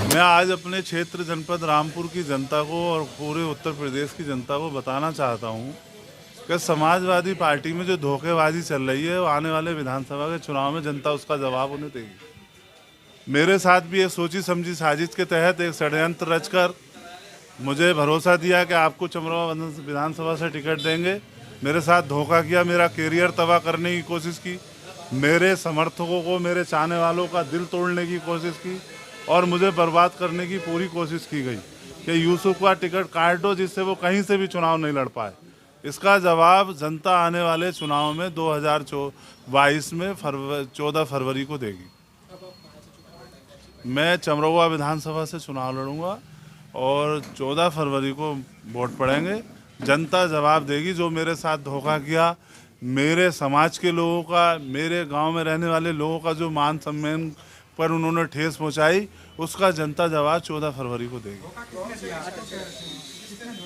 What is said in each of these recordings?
मैं आज अपने क्षेत्र जनपद रामपुर की जनता को और पूरे उत्तर प्रदेश की जनता को बताना चाहता हूं कि समाजवादी पार्टी में जो धोखेबाजी चल रही है वो आने वाले विधानसभा के चुनाव में जनता उसका जवाब उन्हें देगी। मेरे साथ भी एक सोची समझी साजिश के तहत एक षड्यंत्र रचकर मुझे भरोसा दिया कि आपको चमरवा विधानसभा से टिकट देंगे। मेरे साथ धोखा किया, मेरा कैरियर तबाह करने की कोशिश की, मेरे समर्थकों को, मेरे चाहने वालों का दिल तोड़ने की कोशिश की और मुझे बर्बाद करने की पूरी कोशिश की गई कि यूसुफ का टिकट काट दो जिससे वो कहीं से भी चुनाव नहीं लड़ पाए। इसका जवाब जनता आने वाले चुनाव में 2022 में 14 फरवरी को देगी। मैं चमरवा विधानसभा से चुनाव लड़ूंगा और 14 फरवरी को वोट पड़ेंगे। जनता जवाब देगी। जो मेरे साथ धोखा किया, मेरे समाज के लोगों का, मेरे गांव में रहने वाले लोगों का जो मान सम्मान पर उन्होंने ठेस पहुंचाई, उसका जनता जवाब 14 फरवरी को देगी।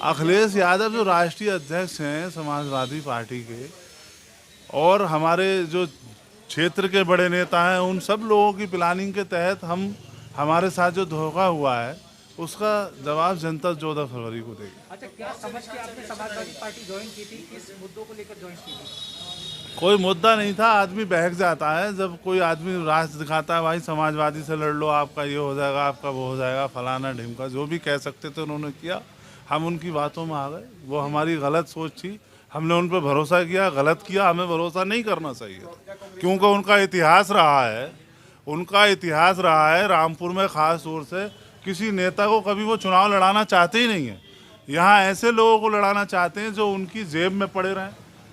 अखिलेश यादव जो राष्ट्रीय अध्यक्ष हैं समाजवादी पार्टी के, और हमारे जो क्षेत्र के बड़े नेता हैं, उन सब लोगों की प्लानिंग के तहत हमारे साथ जो धोखा हुआ है उसका जवाब जनता 14 फरवरी को देगी। अच्छा, क्या समझ के आपने समाजवादी पार्टी ज्वाइन की थी? किस मुद्दों को लेकर ज्वाइन की थी? कोई मुद्दा नहीं था। आदमी बहक जाता है जब कोई आदमी रास्ता दिखाता है, भाई समाजवादी से लड़ लो, आपका ये हो जाएगा, आपका वो हो जाएगा, फलाना ढिमका, जो भी कह सकते थे उन्होंने किया। हम उनकी बातों में आ गए। वो हमारी गलत सोच थी, हमने उन पर भरोसा किया, गलत किया। हमें भरोसा नहीं करना चाहिए क्योंकि उनका इतिहास रहा है रामपुर में ख़ास तौर से किसी नेता को कभी वो चुनाव लड़ाना चाहते ही नहीं है। यहाँ ऐसे लोगों को लड़ाना चाहते हैं जो उनकी जेब में पड़े रहें,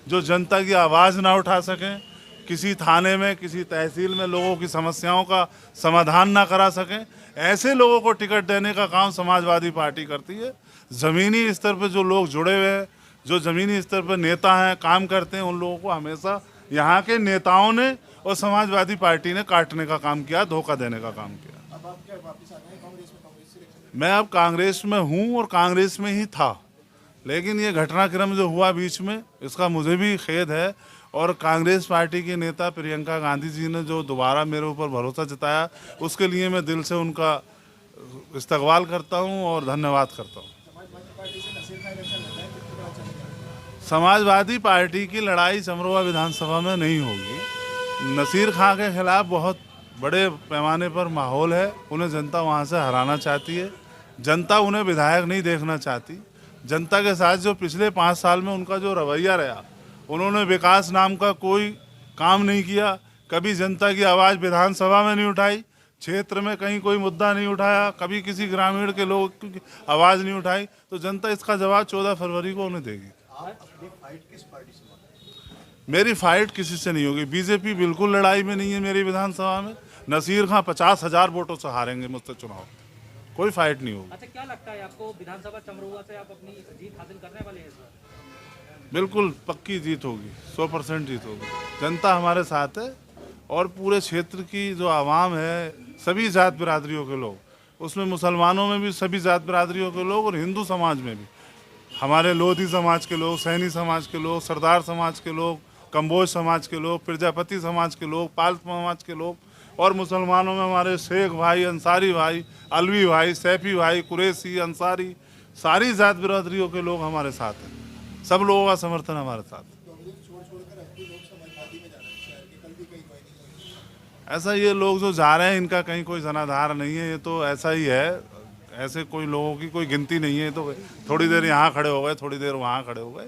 जो जनता की आवाज़ ना उठा सकें, किसी थाने में, किसी तहसील में लोगों की समस्याओं का समाधान ना करा सकें। ऐसे लोगों को टिकट देने का काम समाजवादी पार्टी करती है। ज़मीनी स्तर पर जो लोग जुड़े हुए हैं, जो ज़मीनी स्तर पर नेता हैं, काम करते हैं, उन लोगों को हमेशा यहाँ के नेताओं ने और समाजवादी पार्टी ने काटने का काम किया, धोखा देने का काम किया। अब आप क्या वापस आ गए कांग्रेस में? कांग्रेस से मैं अब कांग्रेस में हूँ और कांग्रेस में ही था, लेकिन ये घटनाक्रम जो हुआ बीच में, इसका मुझे भी खेद है। और कांग्रेस पार्टी की नेता प्रियंका गांधी जी ने जो दोबारा मेरे ऊपर भरोसा जताया, उसके लिए मैं दिल से उनका इस्तकबाल करता हूँ और धन्यवाद करता हूँ। समाजवादी पार्टी की लड़ाई चमरवा विधानसभा में नहीं होगी। नसीर खां के खिलाफ बहुत बड़े पैमाने पर माहौल है। उन्हें जनता वहाँ से हराना चाहती है। जनता उन्हें विधायक नहीं देखना चाहती। जनता के साथ जो पिछले 5 साल में उनका जो रवैया रहा, उन्होंने विकास नाम का कोई काम नहीं किया। कभी जनता की आवाज़ विधानसभा में नहीं उठाई, क्षेत्र में कहीं कोई मुद्दा नहीं उठाया, कभी किसी ग्रामीण के लोग की आवाज़ नहीं उठाई। तो जनता इसका जवाब 14 फरवरी को उन्हें देगी। फाइट किस पार्टी से? मेरी फाइट किसी से नहीं होगी। बीजेपी बिल्कुल लड़ाई में नहीं है मेरी विधानसभा में। नसीर खां 50,000 वोटों से हारेंगे मुझसे चुनाव, कोई फाइट नहीं होगी। अच्छा, क्या लगता है आपको, विधानसभा चमरवा से आप अपनी जीत हासिल करने वाले हैं इस बार? बिल्कुल पक्की जीत होगी, 100% जीत होगी। जनता हमारे साथ है और पूरे क्षेत्र की जो आवाम है, सभी जात बिरादरियों के लोग, उसमें मुसलमानों में भी सभी जात बिरादरियों के लोग और हिंदू समाज में भी, हमारे लोधी समाज के लोग, सैनी समाज के लोग, सरदार समाज के लोग, कंबोज समाज के लोग, प्रजापति समाज के लोग, पाल समाज के लोग, और मुसलमानों में हमारे शेख भाई, अंसारी भाई, अलवी भाई, सैफी भाई, कुरैशी, अंसारी, सारी जात बिरादरियों के लोग हमारे साथ हैं। सब लोगों का समर्थन हमारे साथ। ऐसा ये लोग जो जा रहे हैं, इनका कहीं कोई जनाधार नहीं है। ये तो ऐसा ही है, ऐसे कोई लोगों की कोई गिनती नहीं है। तो थोड़ी देर यहाँ खड़े हो गए, थोड़ी देर वहाँ खड़े हो गए।